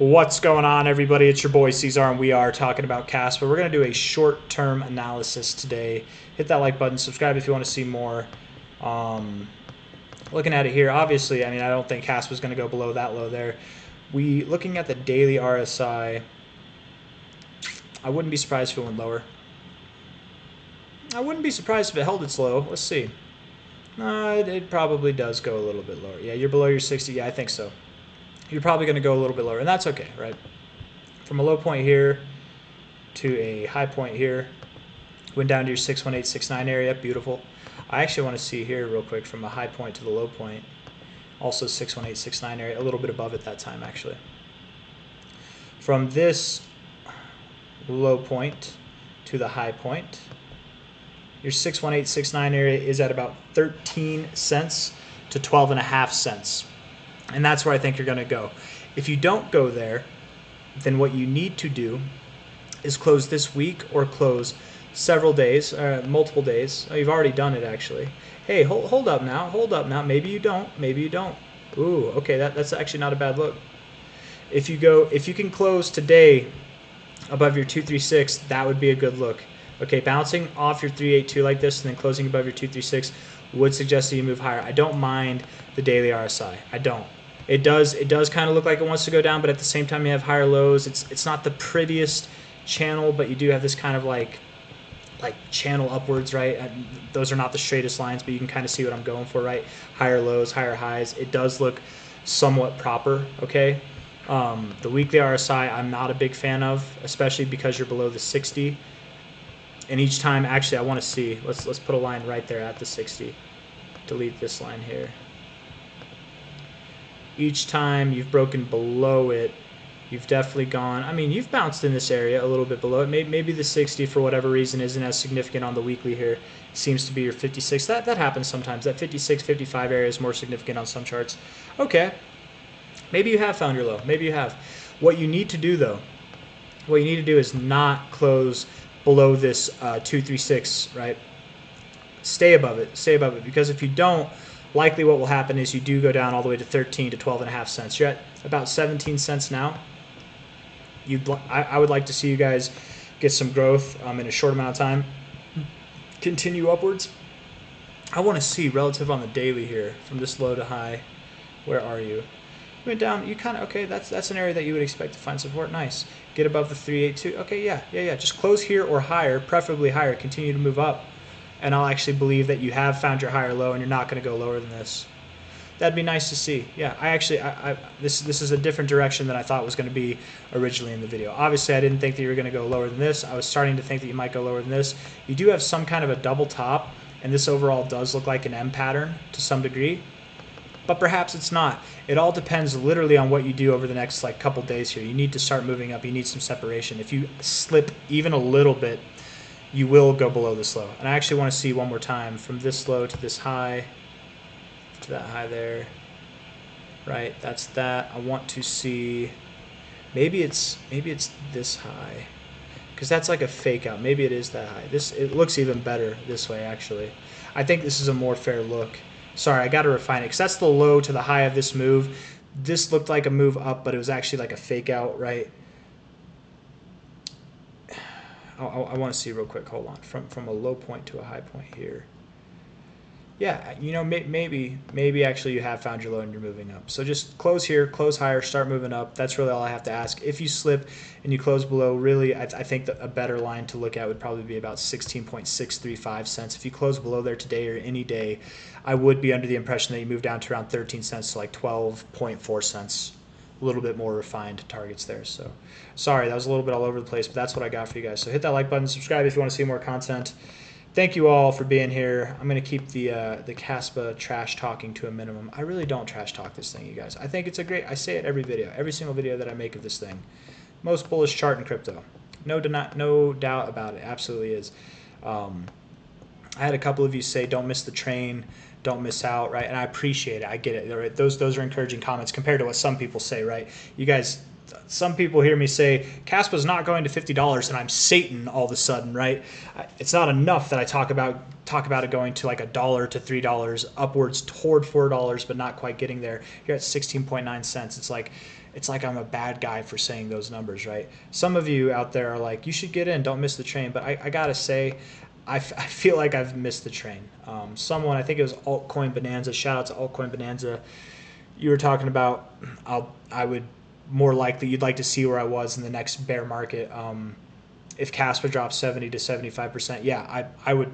What's going on, everybody? It's your boy C-Zar, and we are talking about Kaspa. We're going to do a short-term analysis today. Hit that like button, subscribe if you want to see more. Looking at it here, obviously, I don't think Kaspa is going to go below that low there. Looking at the daily RSI, I wouldn't be surprised if it went lower. I wouldn't be surprised if it held its low. Let's see. It probably does go a little bit lower. Yeah, you're below your 60. Yeah, I think so. You're probably going to go a little bit lower, and that's okay, right? From a low point here to a high point here, went down to your 61869 area. Beautiful. I actually want to see here real quick from a high point to the low point. Also 61869 area, a little bit above it that time, actually. From this low point to the high point, your 61869 area is at about 13 cents to 12.5 cents. And that's where I think you're going to go. If you don't go there, then what you need to do is close this week or close several days, multiple days. Oh, you've already done it, actually. Hey, hold up now. Hold up now. Maybe you don't. Maybe you don't. Ooh, okay, that's actually not a bad look. If you can close today above your 236, that would be a good look. Okay, bouncing off your 382 like this and then closing above your 236 would suggest that you move higher. I don't mind the daily RSI. I don't. It does kind of look like it wants to go down, but at the same time you have higher lows. It's not the prettiest channel, but you do have this kind of like channel upwards, right? And those are not the straightest lines, but you can kind of see what I'm going for, right? Higher lows, higher highs. It does look somewhat proper, okay? The weekly RSI I'm not a big fan of, especially because you're below the 60. And each time, actually, I want to see. Let's put a line right there at the 60. Delete this line here. Each time you've broken below it, you've definitely gone. You've bounced in this area a little bit below it. Maybe the 60, for whatever reason, isn't as significant on the weekly here. It seems to be your 56. That happens sometimes. That 56, 55 area is more significant on some charts. Okay. Maybe you have found your low. Maybe you have. What you need to do, though, is not close below this 236, right? Stay above it, because if you don't, likely what will happen is you do go down all the way to 13 to 12.5 cents. You're at about 17 cents now. I would like to see you guys get some growth in a short amount of time. Continue upwards. I want to see relative on the daily here from this low to high. Where are you? Went down, you kind of, okay, that's an area that you would expect to find support. Nice. Get above the 382. Okay, yeah. Just close here or higher, preferably higher. Continue to move up. And I'll actually believe that you have found your higher low and you're not going to go lower than this. That'd be nice to see. Yeah, this is a different direction than I thought was going to be originally in the video. Obviously, I didn't think that you were going to go lower than this. I was starting to think that you might go lower than this. You do have some kind of a double top, and this overall does look like an M pattern to some degree. But perhaps it's not. It all depends literally on what you do over the next couple days here. You need to start moving up. You need some separation. If you slip even a little bit, you will go below this low. And I actually want to see one more time from this low to this high, to that high there. Right, that's that. I want to see, maybe it's this high, because that's like a fake out. Maybe it is that high. It looks even better this way, actually. I think this is a more fair look. Sorry, I got to refine it, because that's the low to the high of this move. This looked like a move up, but it was actually like a fake out, right? I want to see real quick. Hold on. From a low point to a high point here. Yeah, maybe actually you have found your low and you're moving up. So just close here, close higher, start moving up. That's really all I have to ask. If you slip and you close below, really, I think that a better line to look at would probably be about 16.635 cents. If you close below there today or any day, I would be under the impression that you move down to around 13 cents to like 12.4 cents. A little bit more refined targets there. So sorry, that was a little bit all over the place, but that's what I got for you guys. So hit that like button, subscribe if you want to see more content. Thank you all for being here. I'm going to keep the Kaspa trash talking to a minimum. I really don't trash talk this thing, you guys. I think it's a great, I say it every video, every single video that I make of this thing. Most bullish chart in crypto. No doubt about it. Absolutely is. I had a couple of you say, don't miss the train, don't miss out, right? And I appreciate it. I get it. Right? Those are encouraging comments compared to what some people say, right? You guys, some people hear me say, Kaspa's not going to $50 and I'm Satan all of a sudden, right? It's not enough that I talk about it going to like $1 to $3, upwards toward $4, but not quite getting there. You're at 16.9 cents. It's like, it's like I'm a bad guy for saying those numbers, right? Some of you out there are like, you should get in, don't miss the train. But I gotta say, I feel like I've missed the train. Someone, I think it was Altcoin Bonanza, shout out to Altcoin Bonanza. You were talking about, I would more likely, you'd like to see where I was in the next bear market. If Kaspa drops 70 to 75%, yeah, I would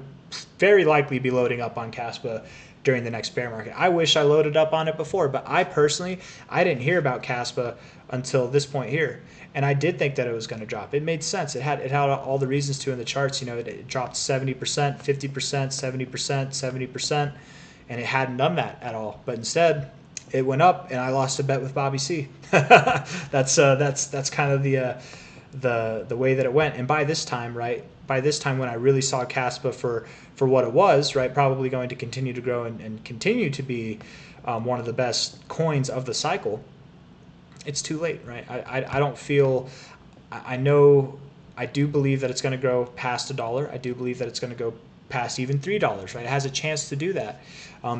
very likely be loading up on Kaspa during the next bear market. I wish I loaded up on it before, but I personally, I didn't hear about Kaspa until this point here. And I did think that it was going to drop. It made sense. It had all the reasons to in the charts. You know, it dropped 70%, 50%, 70%, 70%, and it hadn't done that at all. But instead, it went up, and I lost a bet with Bobby C. That's kind of the way that it went. And by this time, right, by this time when I really saw Kaspa for what it was, right, probably going to continue to grow and continue to be one of the best coins of the cycle, it's too late, right? I don't feel, I know, I do believe that it's going to grow past $1. I do believe that it's going to go past even $3, right? It has a chance to do that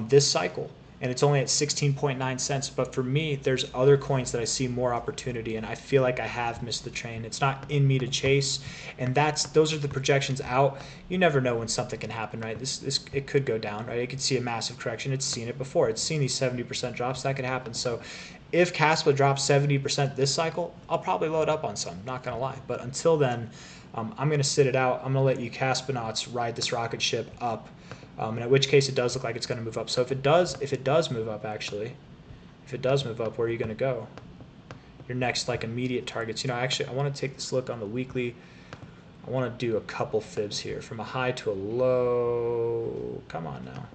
this cycle. And it's only at 16.9 cents. But for me, there's other coins that I see more opportunity, and I feel like I have missed the train. It's not in me to chase, and those are the projections out. You never know when something can happen, right? This it could go down, right? It could see a massive correction. It's seen it before. It's seen these 70% drops. That could happen. So if Kaspa drops 70% this cycle, I'll probably load up on some. Not gonna lie. But until then, I'm gonna sit it out. I'm gonna let you Kaspanauts ride this rocket ship up. And in which case it does look like it's going to move up. So if it does move up, actually, if it does move up, where are you going to go? Your next like immediate targets. You know, actually, I want to take this look on the weekly. I want to do a couple fibs here from a high to a low. Come on now.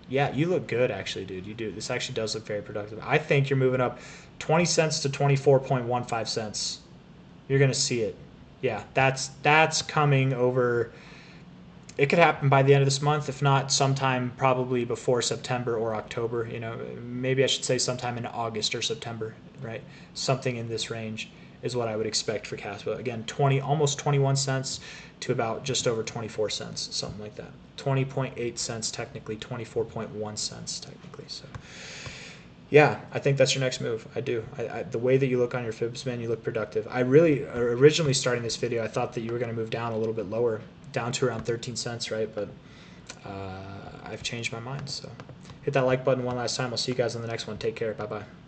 Yeah, you look good, actually, dude. You do. This actually does look very productive. I think you're moving up 20 cents to 24.15 cents. You're going to see it. Yeah, that's coming over. It could happen by the end of this month, if not sometime probably before September or October. You know, maybe I should say sometime in August or September, right? Something in this range is what I would expect for Kaspa. Again, almost 21 cents to about just over 24 cents, something like that. 20.8 cents technically, 24.1 cents technically. So yeah, I think that's your next move. I do. The way that you look on your fibs, man, you look productive. I really, originally starting this video, I thought that you were going to move down a little bit lower, down to around 13 cents, right? But I've changed my mind. So hit that like button one last time. I'll see you guys on the next one. Take care. Bye-bye.